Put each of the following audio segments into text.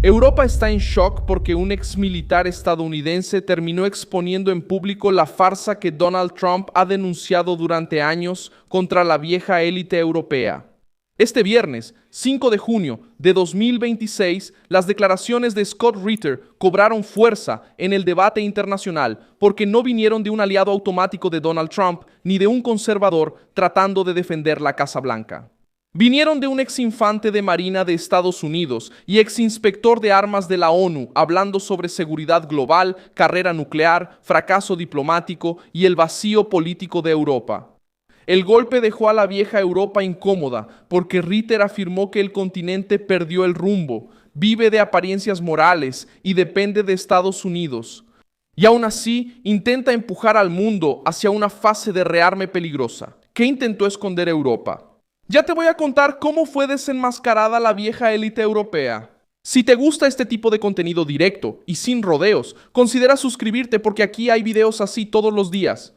Europa está en shock porque un exmilitar estadounidense terminó exponiendo en público la farsa que Donald Trump ha denunciado durante años contra la vieja élite europea. Este viernes, 5 de junio de 2026, las declaraciones de Scott Ritter cobraron fuerza en el debate internacional porque no vinieron de un aliado automático de Donald Trump ni de un conservador tratando de defender la Casa Blanca. Vinieron de un exinfante de Marina de Estados Unidos y exinspector de armas de la ONU hablando sobre seguridad global, carrera nuclear, fracaso diplomático y el vacío político de Europa. El golpe dejó a la vieja Europa incómoda porque Ritter afirmó que el continente perdió el rumbo, vive de apariencias morales y depende de Estados Unidos. Y aún así intenta empujar al mundo hacia una fase de rearme peligrosa. ¿Qué intentó esconder Europa? Ya te voy a contar cómo fue desenmascarada la vieja élite europea. Si te gusta este tipo de contenido directo y sin rodeos, considera suscribirte porque aquí hay videos así todos los días.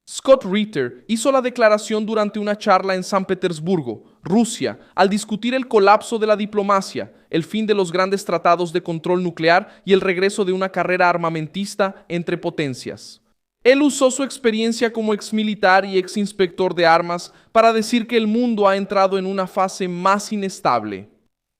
Scott Ritter hizo la declaración durante una charla en San Petersburgo, Rusia, al discutir el colapso de la diplomacia, el fin de los grandes tratados de control nuclear y el regreso de una carrera armamentista entre potencias. Él usó su experiencia como exmilitar y exinspector de armas para decir que el mundo ha entrado en una fase más inestable.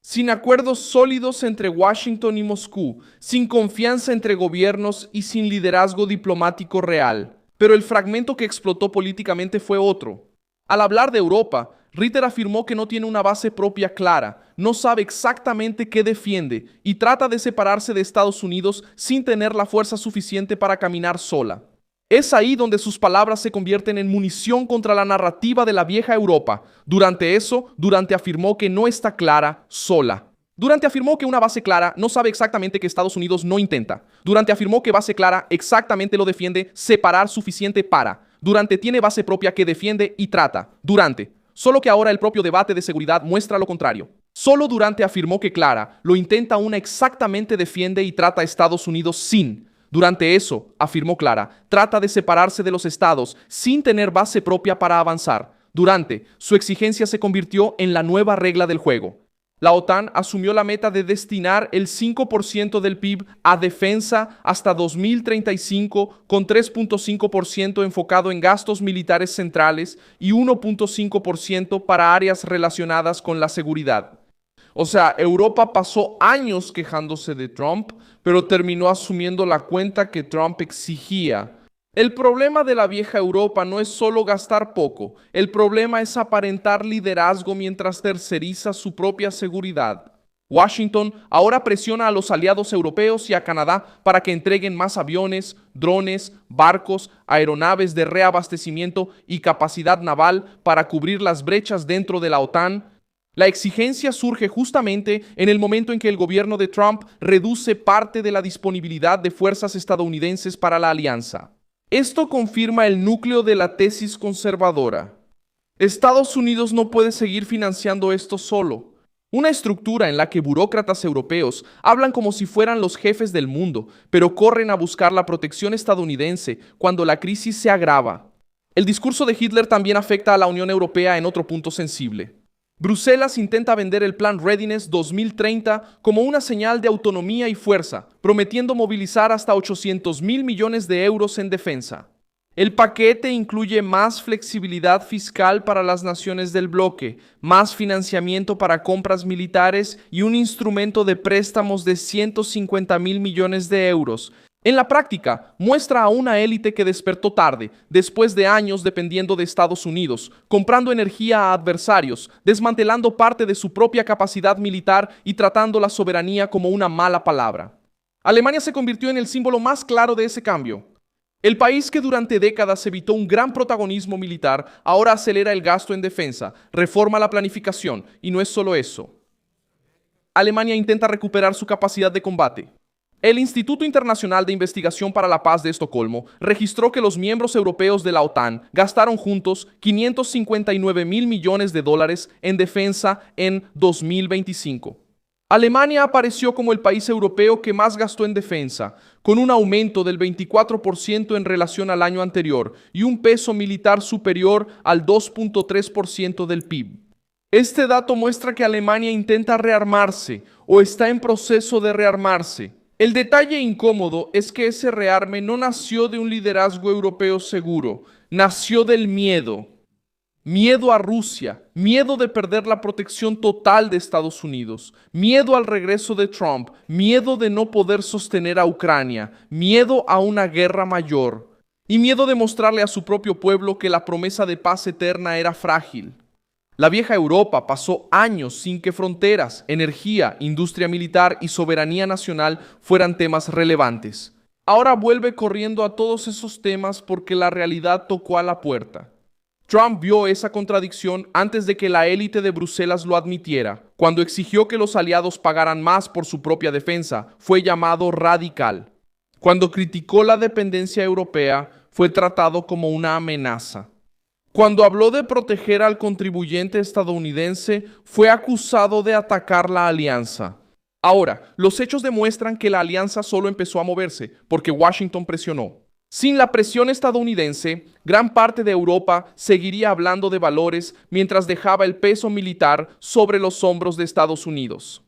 Sin acuerdos sólidos entre Washington y Moscú, sin confianza entre gobiernos y sin liderazgo diplomático real. Pero el fragmento que explotó políticamente fue otro. Al hablar de Europa, Ritter afirmó que no tiene una base propia clara, no sabe exactamente qué defiende y trata de separarse de Estados Unidos sin tener la fuerza suficiente para caminar sola. Es ahí donde sus palabras se convierten en munición contra la narrativa de la vieja Europa. Durante afirmó que no está clara sola. Durante afirmó que una base clara no sabe exactamente que Estados Unidos no intenta. Durante afirmó que base clara exactamente lo defiende separar suficiente para. Durante tiene base propia que defiende y trata. Solo que ahora el propio debate de seguridad muestra lo contrario. Solo Durante afirmó que clara lo intenta una exactamente defiende y trata a Estados Unidos sin. Durante afirmó Clara, trata de separarse de los estados sin tener base propia para avanzar. Su exigencia se convirtió en la nueva regla del juego. La OTAN asumió la meta de destinar el 5% del PIB a defensa hasta 2035, con 3.5% enfocado en gastos militares centrales y 1.5% para áreas relacionadas con la seguridad. O sea, Europa pasó años quejándose de Trump, pero terminó asumiendo la cuenta que Trump exigía. El problema de la vieja Europa no es solo gastar poco, el problema es aparentar liderazgo mientras terceriza su propia seguridad. Washington ahora presiona a los aliados europeos y a Canadá para que entreguen más aviones, drones, barcos, aeronaves de reabastecimiento y capacidad naval para cubrir las brechas dentro de la OTAN. La exigencia surge justamente en el momento en que el gobierno de Trump reduce parte de la disponibilidad de fuerzas estadounidenses para la alianza. Esto confirma el núcleo de la tesis conservadora. Estados Unidos no puede seguir financiando esto solo. Una estructura en la que burócratas europeos hablan como si fueran los jefes del mundo, pero corren a buscar la protección estadounidense cuando la crisis se agrava. El discurso de Hitler también afecta a la Unión Europea en otro punto sensible. Bruselas intenta vender el Plan Readiness 2030 como una señal de autonomía y fuerza, prometiendo movilizar hasta 800.000 millones de euros en defensa. El paquete incluye más flexibilidad fiscal para las naciones del bloque, más financiamiento para compras militares y un instrumento de préstamos de 150.000 millones de euros. En la práctica, muestra a una élite que despertó tarde, después de años dependiendo de Estados Unidos, comprando energía a adversarios, desmantelando parte de su propia capacidad militar y tratando la soberanía como una mala palabra. Alemania se convirtió en el símbolo más claro de ese cambio. El país que durante décadas evitó un gran protagonismo militar, ahora acelera el gasto en defensa, reforma la planificación, y no es solo eso. Alemania intenta recuperar su capacidad de combate. El Instituto Internacional de Investigación para la Paz de Estocolmo registró que los miembros europeos de la OTAN gastaron juntos 559.000 millones de dólares en defensa en 2025. Alemania apareció como el país europeo que más gastó en defensa, con un aumento del 24% en relación al año anterior y un peso militar superior al 2.3% del PIB. Este dato muestra que Alemania intenta rearmarse o está en proceso de rearmarse. El detalle incómodo es que ese rearme no nació de un liderazgo europeo seguro, nació del miedo. Miedo a Rusia, miedo de perder la protección total de Estados Unidos, miedo al regreso de Trump, miedo de no poder sostener a Ucrania, miedo a una guerra mayor y miedo de mostrarle a su propio pueblo que la promesa de paz eterna era frágil. La vieja Europa pasó años sin que fronteras, energía, industria militar y soberanía nacional fueran temas relevantes. Ahora vuelve corriendo a todos esos temas porque la realidad tocó a la puerta. Trump vio esa contradicción antes de que la élite de Bruselas lo admitiera. Cuando exigió que los aliados pagaran más por su propia defensa, fue llamado radical. Cuando criticó la dependencia europea, fue tratado como una amenaza. Cuando habló de proteger al contribuyente estadounidense, fue acusado de atacar la alianza. Ahora, los hechos demuestran que la alianza solo empezó a moverse porque Washington presionó. Sin la presión estadounidense, gran parte de Europa seguiría hablando de valores mientras dejaba el peso militar sobre los hombros de Estados Unidos.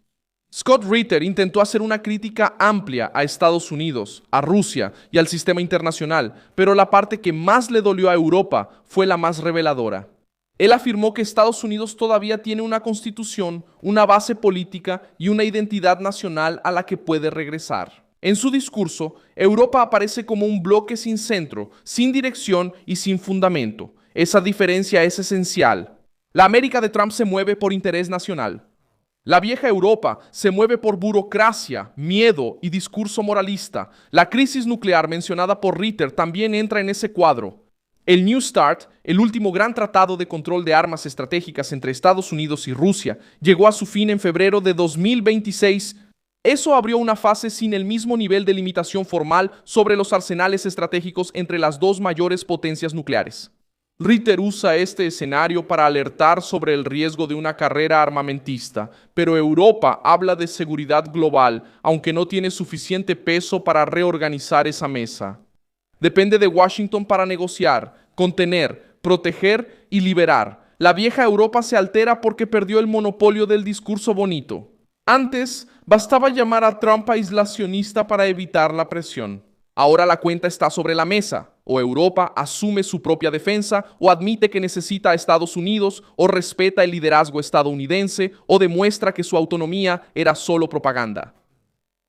Scott Ritter intentó hacer una crítica amplia a Estados Unidos, a Rusia y al sistema internacional, pero la parte que más le dolió a Europa fue la más reveladora. Él afirmó que Estados Unidos todavía tiene una constitución, una base política y una identidad nacional a la que puede regresar. En su discurso, Europa aparece como un bloque sin centro, sin dirección y sin fundamento. Esa diferencia es esencial. La América de Trump se mueve por interés nacional. La vieja Europa se mueve por burocracia, miedo y discurso moralista. La crisis nuclear mencionada por Ritter también entra en ese cuadro. El New START, el último gran tratado de control de armas estratégicas entre Estados Unidos y Rusia, llegó a su fin en febrero de 2026. Eso abrió una fase sin el mismo nivel de limitación formal sobre los arsenales estratégicos entre las dos mayores potencias nucleares. Ritter usa este escenario para alertar sobre el riesgo de una carrera armamentista, pero Europa habla de seguridad global, aunque no tiene suficiente peso para reorganizar esa mesa. Depende de Washington para negociar, contener, proteger y liberar. La vieja Europa se altera porque perdió el monopolio del discurso bonito. Antes, bastaba llamar a Trump aislacionista para evitar la presión. Ahora la cuenta está sobre la mesa. O Europa asume su propia defensa, o admite que necesita a Estados Unidos, o respeta el liderazgo estadounidense, o demuestra que su autonomía era solo propaganda.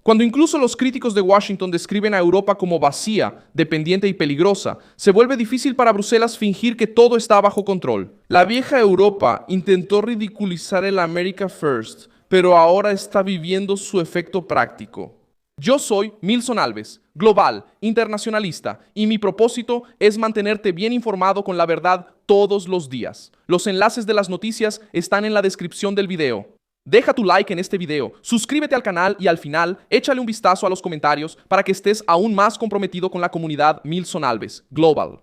Cuando incluso los críticos de Washington describen a Europa como vacía, dependiente y peligrosa, se vuelve difícil para Bruselas fingir que todo está bajo control. La vieja Europa intentó ridiculizar el America First, pero ahora está viviendo su efecto práctico. Yo soy Milson Alves, global, internacionalista, y mi propósito es mantenerte bien informado con la verdad todos los días. Los enlaces de las noticias están en la descripción del video. Deja tu like en este video, suscríbete al canal y al final échale un vistazo a los comentarios para que estés aún más comprometido con la comunidad Milson Alves, Global.